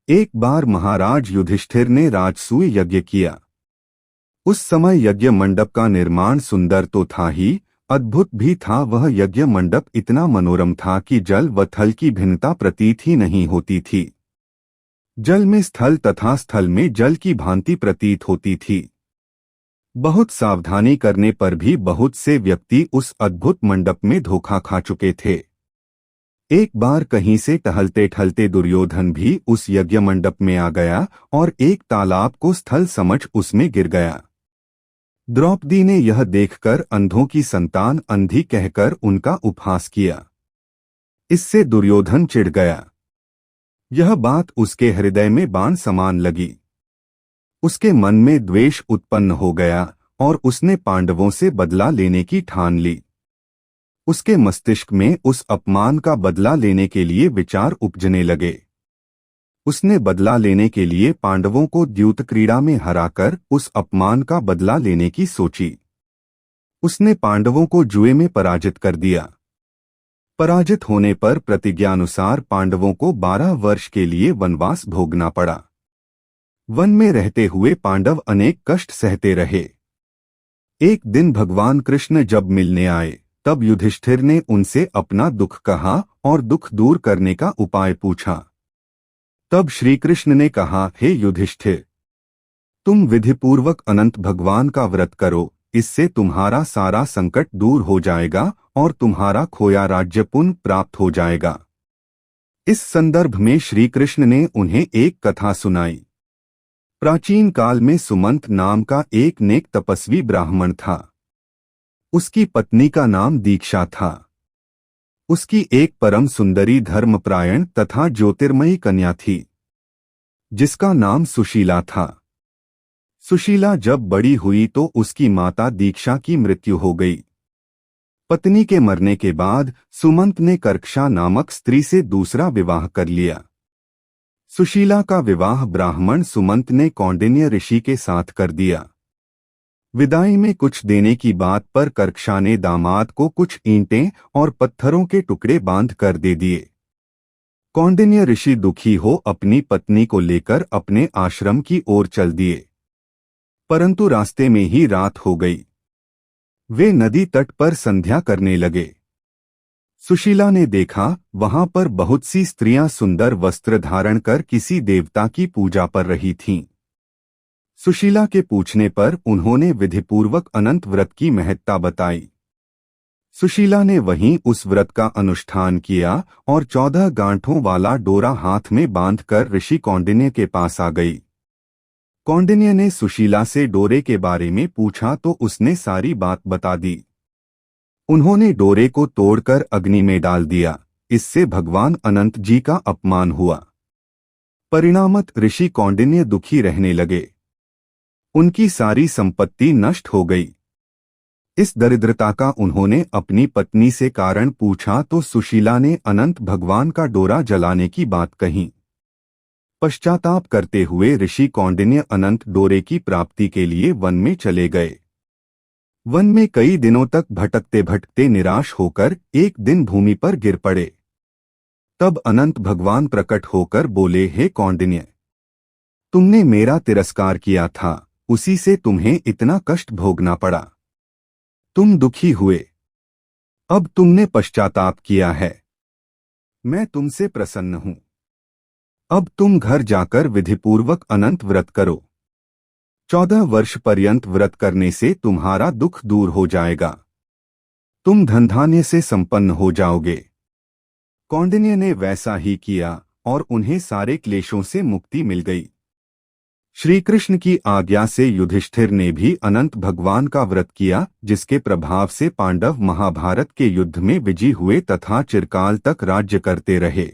एक बार महाराज युधिष्ठिर ने राजसूय यज्ञ किया। उस समय यज्ञ मंडप का निर्माण सुंदर तो था ही, अद्भुत भी था। वह यज्ञ मंडप इतना मनोरम था कि जल व थल की भिन्नता प्रतीत ही नहीं होती थी। जल में स्थल तथा स्थल में जल की भांति प्रतीत होती थी। बहुत सावधानी करने पर भी बहुत से व्यक्ति उस अद्भुत मंडप में धोखा खा चुके थे। एक बार कहीं से टहलते टहलते दुर्योधन भी उस यज्ञ मंडप में आ गया और एक तालाब को स्थल समझ उसमें गिर गया। द्रौपदी ने यह देखकर अंधों की संतान अंधी कहकर उनका उपहास किया। इससे दुर्योधन चिढ़ गया। यह बात उसके हृदय में बाण समान लगी। उसके मन में द्वेष उत्पन्न हो गया और उसने पांडवों से बदला लेने की ठान ली। उसके मस्तिष्क में उस अपमान का बदला लेने के लिए विचार उपजने लगे। उसने बदला लेने के लिए पांडवों को द्यूत क्रीड़ा में हराकर उस अपमान का बदला लेने की सोची। उसने पांडवों को जुए में पराजित कर दिया। पराजित होने पर प्रतिज्ञानुसार पांडवों को 12 वर्ष के लिए वनवास भोगना पड़ा। वन में रहते हुए पांडव अनेक कष्ट सहते रहे। एक दिन भगवान कृष्ण जब मिलने आए तब युधिष्ठिर ने उनसे अपना दुख कहा और दुख दूर करने का उपाय पूछा। तब श्री कृष्ण ने कहा, हे युधिष्ठिर, तुम विधिपूर्वक अनंत भगवान का व्रत करो, इससे तुम्हारा सारा संकट दूर हो जाएगा और तुम्हारा खोया राज्य पुनः प्राप्त हो जाएगा। इस संदर्भ में श्री कृष्ण ने उन्हें एक कथा सुनाई। प्राचीन काल में सुमंत नाम का एक नेक तपस्वी ब्राह्मण था। उसकी पत्नी का नाम दीक्षा था। उसकी एक परम सुंदरी धर्मपरायण तथा ज्योतिर्मयी कन्या थी, जिसका नाम सुशीला था। सुशीला जब बड़ी हुई तो उसकी माता दीक्षा की मृत्यु हो गई। पत्नी के मरने के बाद सुमंत ने कर्कशा नामक स्त्री से दूसरा विवाह कर लिया। सुशीला का विवाह ब्राह्मण सुमंत ने कौंडिन्य ऋषि के साथ कर दिया। विदाई में कुछ देने की बात पर कर्कशा ने दामाद को कुछ ईंटें और पत्थरों के टुकड़े बांध कर दे दिए। कौंडिन्य ऋषि दुखी हो अपनी पत्नी को लेकर अपने आश्रम की ओर चल दिए, परंतु रास्ते में ही रात हो गई। वे नदी तट पर संध्या करने लगे। सुशीला ने देखा वहां पर बहुत सी स्त्रियां सुंदर वस्त्र धारण कर किसी देवता की पूजा पर रही थीं। सुशीला के पूछने पर उन्होंने विधिपूर्वक अनंत व्रत की महत्ता बताई। सुशीला ने वहीं उस व्रत का अनुष्ठान किया और 14 गांठों वाला डोरा हाथ में बांधकर ऋषि कौंडिन्य के पास आ गई। कौंडिन्य ने सुशीला से डोरे के बारे में पूछा तो उसने सारी बात बता दी। उन्होंने डोरे को तोड़कर अग्नि में डाल दिया। इससे भगवान अनंत जी का अपमान हुआ। परिणामत ऋषि कौंडिन्य दुखी रहने लगे। उनकी सारी संपत्ति नष्ट हो गई। इस दरिद्रता का उन्होंने अपनी पत्नी से कारण पूछा तो सुशीला ने अनंत भगवान का डोरा जलाने की बात कही। पश्चाताप करते हुए ऋषि कौंडिन्य अनंत डोरे की प्राप्ति के लिए वन में चले गए। वन में कई दिनों तक भटकते भटकते निराश होकर एक दिन भूमि पर गिर पड़े। तब अनंत भगवान प्रकट होकर बोले, हे कौंडिन्य, तुमने मेरा तिरस्कार किया था, उसी से तुम्हें इतना कष्ट भोगना पड़ा। तुम दुखी हुए, अब तुमने पश्चाताप किया है। मैं तुमसे प्रसन्न हूं। अब तुम घर जाकर विधिपूर्वक अनंत व्रत करो। 14 वर्ष पर्यंत व्रत करने से तुम्हारा दुख दूर हो जाएगा। तुम धन धान्य से संपन्न हो जाओगे। कौंडिन्य ने वैसा ही किया और उन्हें सारे क्लेशों से मुक्ति मिल गई। श्री कृष्ण की आज्ञा से युधिष्ठिर ने भी अनंत भगवान का व्रत किया, जिसके प्रभाव से पांडव महाभारत के युद्ध में विजयी हुए तथा चिरकाल तक राज्य करते रहे।